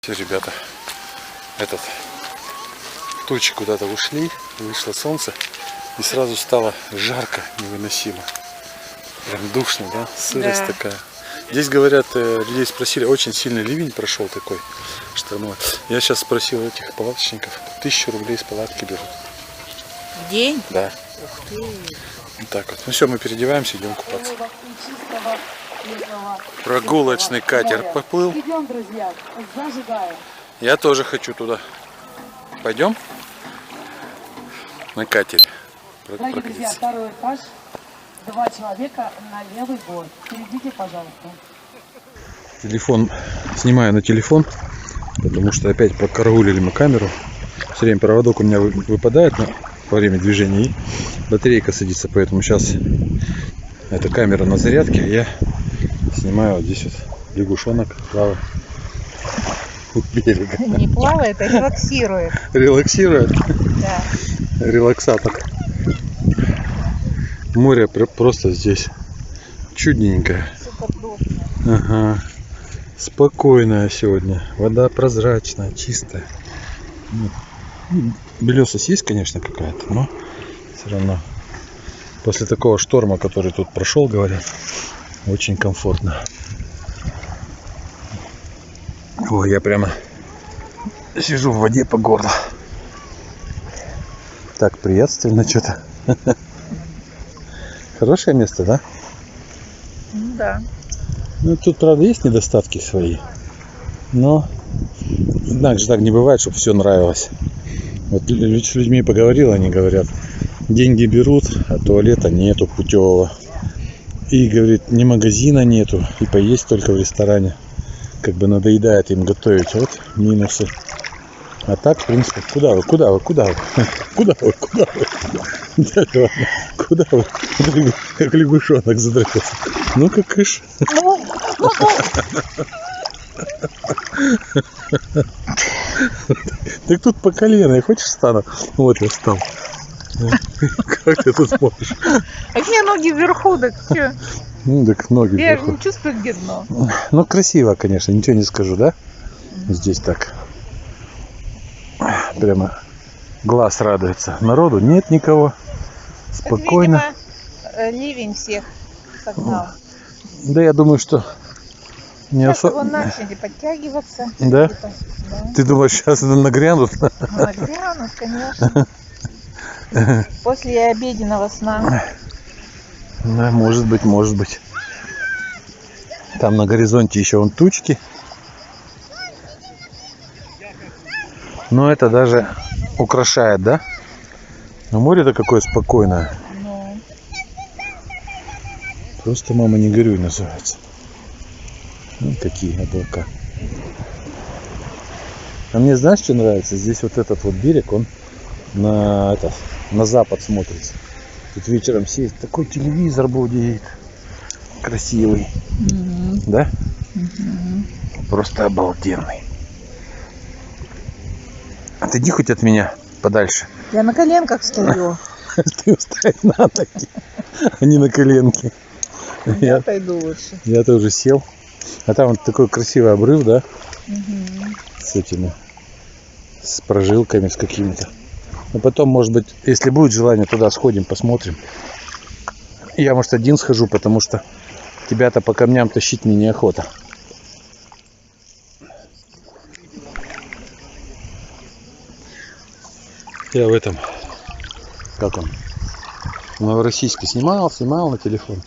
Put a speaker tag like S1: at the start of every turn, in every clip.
S1: Все, ребята, тучи куда-то ушли, вышло солнце и сразу стало жарко, невыносимо. Прям душно, да? Сырость такая. Здесь, говорят, людей спросили, очень сильный ливень прошел такой штормовой. Я сейчас спросил этих палаточников, 1000 рублей с палатки берут.
S2: В день?
S1: Да.
S2: Ух ты.
S1: Вот так вот. Ну все, мы переодеваемся, идем купаться. Прогулочный катер поплыл.
S3: Идем, друзья, зажигаем.
S1: Я тоже хочу туда. Пойдем? На катере.
S3: Дорогие друзья, второй этаж. 2 человека на левый борт. Перейдите, пожалуйста.
S1: Телефон снимаю на телефон, потому что опять покараулили мы камеру. Все время проводок у меня выпадает во время движения и батарейка садится, поэтому сейчас эта камера на зарядке, я снимаю вот здесь вот лягушонок плавает у берега.
S2: Не плавает, а релаксирует.
S1: Релаксирует?
S2: Да.
S1: Релаксатор. Море просто здесь чудненькое. Ага. Спокойная сегодня. Вода прозрачная, чистая. Белесость есть, конечно, какая-то, но все равно после такого шторма, который тут прошел, говорят, очень комфортно. Ой, я прямо сижу в воде по горло. Так приятственно что-то. Хорошее место, да?
S2: Ну да.
S1: Ну, тут, правда, есть недостатки свои. Но иначе так не бывает, чтобы все нравилось. Вот с людьми поговорил, они говорят, деньги берут, а туалета нету путевого. И, говорит, ни магазина нету, и поесть только в ресторане. Как бы надоедает им готовить. Вот минусы. А так, в принципе, куда вы? Куда вы? Как лягушонок задрался. Ну-ка, кыш. Так тут по колено. Хочешь встану? Вот я встал. Как ты тут смотришь?
S2: А у меня ноги вверху, так что?
S1: Ну, так ноги
S2: Я же
S1: вверху.
S2: не чувствую, где дно.
S1: Ну, красиво, конечно, ничего не скажу, да? Здесь так. Прямо глаз радуется. Народу нет никого. Спокойно.
S2: Видимо, ливень всех согнал.
S1: Да, я думаю, что не
S2: Сейчас
S1: особо.
S2: его начали подтягиваться.
S1: Да?
S2: Да.
S1: Ты думаешь, сейчас нагрянут?
S2: Нагрянут, конечно. После обеденного сна.
S1: Да, может быть, может быть. Там на горизонте еще вон тучки. Но это даже украшает, да? Но море-то какое спокойное.
S2: Ну,
S1: Просто мама не горюй называется. Ну, какие облака. А мне знаешь, что нравится? Здесь вот этот вот берег, он на запад смотрится. Тут вечером сесть, такой телевизор будет красивый. Да? Просто обалденный. Отойди хоть от меня подальше.
S2: я на коленках стою.
S1: Ты встань на ноги, а не на коленки.
S2: Я отойду лучше.
S1: Я тоже сел. А там вот такой красивый обрыв, да? С этими, с прожилками, с какими-то. Но потом, может быть, если будет желание, туда сходим, посмотрим. Я, может, один схожу, потому что тебя-то по камням тащить мне неохота. Я в этом, как он, в Новороссийске снимал на телефон.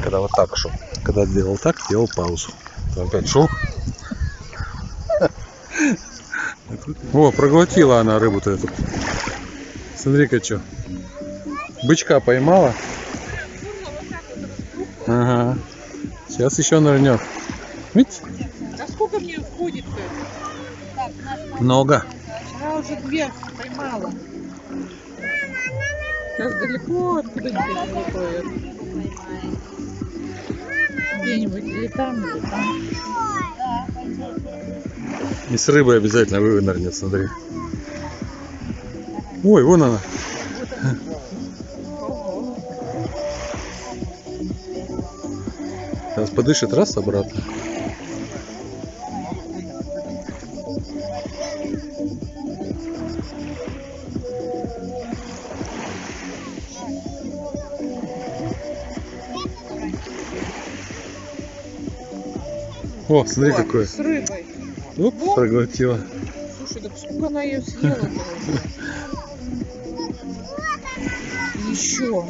S1: Когда вот так шел. Когда сделал так, делал паузу. То опять шел. О, проглотила она рыбу-то эту. Смотри-ка, что. Бычка поймала. Ага. Сейчас еще нырнет. Видите?
S2: А сколько мне входит-то?
S1: Много.
S2: Я уже 2 поймала. Сейчас далеко, откуда-нибудь выплывет. Где-нибудь или там.
S1: И с рыбой обязательно вынырнет, смотри. Ой, вон она. Сейчас подышит, раз, обратно. О, смотри,
S2: О,
S1: какой.
S2: с рыбой.
S1: Оп, проглотила.
S2: Слушай, да сколько она ее съела уже? Еще.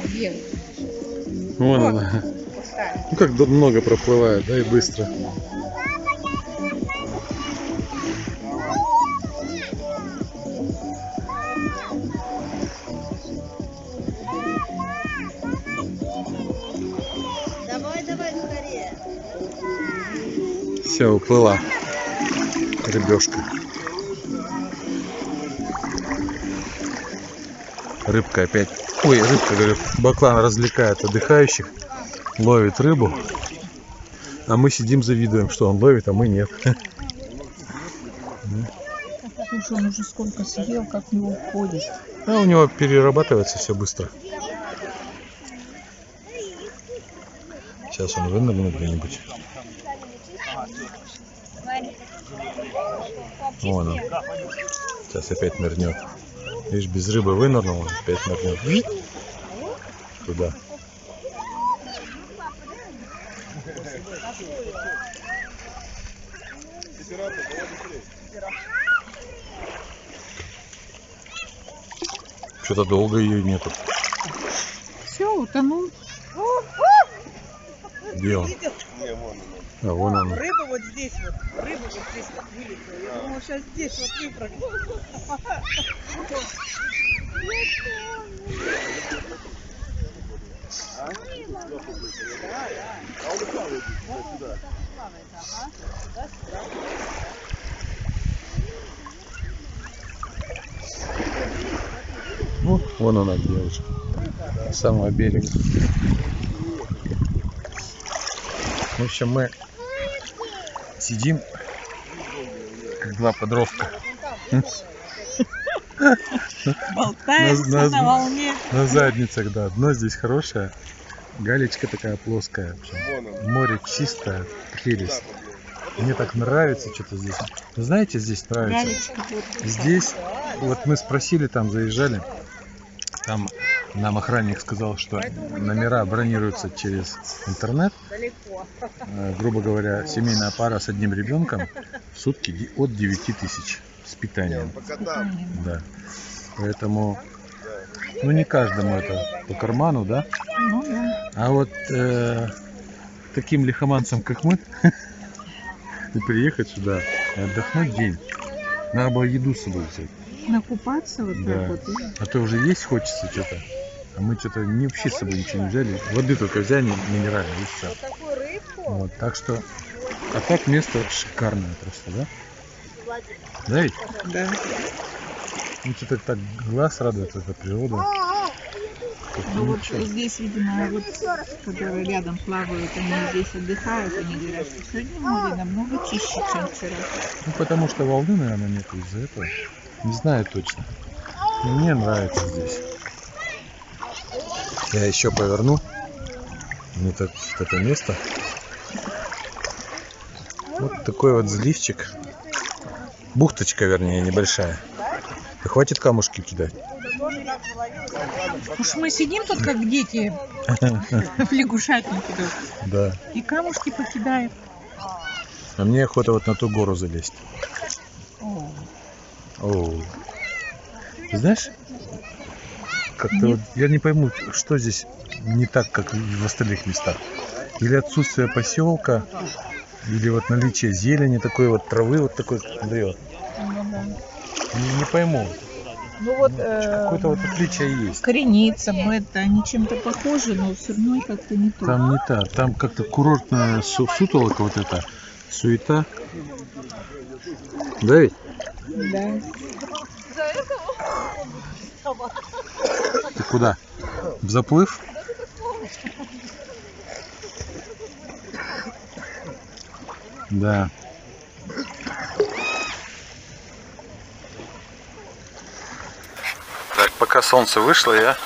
S2: Вверх.
S1: Вон
S2: Вот.
S1: она.
S2: Поставь.
S1: Ну как много проплывает, да, и быстро.
S4: Давай, давай, скорее.
S1: Все, уплыла. Рыбешка. Рыбка опять. Ой, рыбка, говорю, баклан развлекает отдыхающих, ловит рыбу. А мы сидим, завидуем, что он ловит, а мы нет.
S2: Слушай, он уже сколько съел, как в него входит.
S1: А у него перерабатывается все быстро. Сейчас он вынырнет где-нибудь. Вон он. Сейчас опять нырнет. Видишь, без рыбы вынырнул, опять нырнет. Туда. Что-то долго ее нету.
S2: Все, утонул.
S1: Где он? А вон он.
S4: Рыба вот здесь вот. Рыба вот здесь вот вылетела. Я думала, сейчас здесь вот выпрыгнет.
S1: Ну, вон она где уже. С самого берега. В общем, мы сидим, как два подростка.
S2: Болтаемся
S1: На-
S2: на волне.
S1: На задницах, да. Дно здесь хорошее. Галечка такая плоская. Вообще. Море чистое. Прелесть. Мне так нравится что-то здесь. Вы знаете, здесь нравится?
S2: Галечка вот.
S1: Здесь, вот мы спросили, там заезжали. Там нам охранник сказал, что номера бронируются через интернет. Грубо говоря, семейная пара с одним ребенком в сутки от 9 тысяч с питанием. Да. Поэтому, ну не каждому это по карману, да?
S2: Ну да.
S1: А вот таким лихоманцам, как мы, и приехать сюда и отдохнуть день, надо было еду с собой взять.
S2: Накупаться вот
S1: Да.
S2: так вот.
S1: А то уже есть хочется что-то. А мы что-то вообще с собой ничего не взяли. Воды только взяли минеральной и все.
S4: Такую рыбку.
S1: Вот, так что, а так место шикарное просто, да? Да ведь?
S2: Да.
S1: Ну что-то так глаз радует, эта природа. Как
S2: Ну вот
S1: ничего.
S2: здесь, видимо, вот, которые рядом плавают, они здесь отдыхают, они говорят, что сегодня море намного чище, чем вчера.
S1: Ну потому что волны, наверное, нету из-за этого. Не знаю точно. Но мне нравится здесь. Я еще поверну. Мне так это место. Вот такой вот заливчик. Бухточка, вернее, небольшая. И хватит камушки кидать.
S2: Уж мы сидим тут, как дети в лягушатнике тут,
S1: Да.
S2: и камушки покидаем.
S1: А мне охота вот на ту гору залезть.
S2: О,
S1: Оу. Ты знаешь, как-то
S2: Нет.
S1: вот я не пойму, что здесь не так, как в остальных местах. Или отсутствие поселка, или вот наличие зелени, такой вот травы, вот такой, смотри, вот.
S2: ну да.
S1: Не пойму.
S2: Ну вот
S1: Какое-то вот отличие есть.
S2: кореница, это они чем-то похожи, но все равно как-то не то.
S1: Там не так. Там как-то курортная сутолока вот эта, суета. Да ведь?
S2: Да.
S1: Ты куда? В заплыв? Да. Пока солнце вышло, я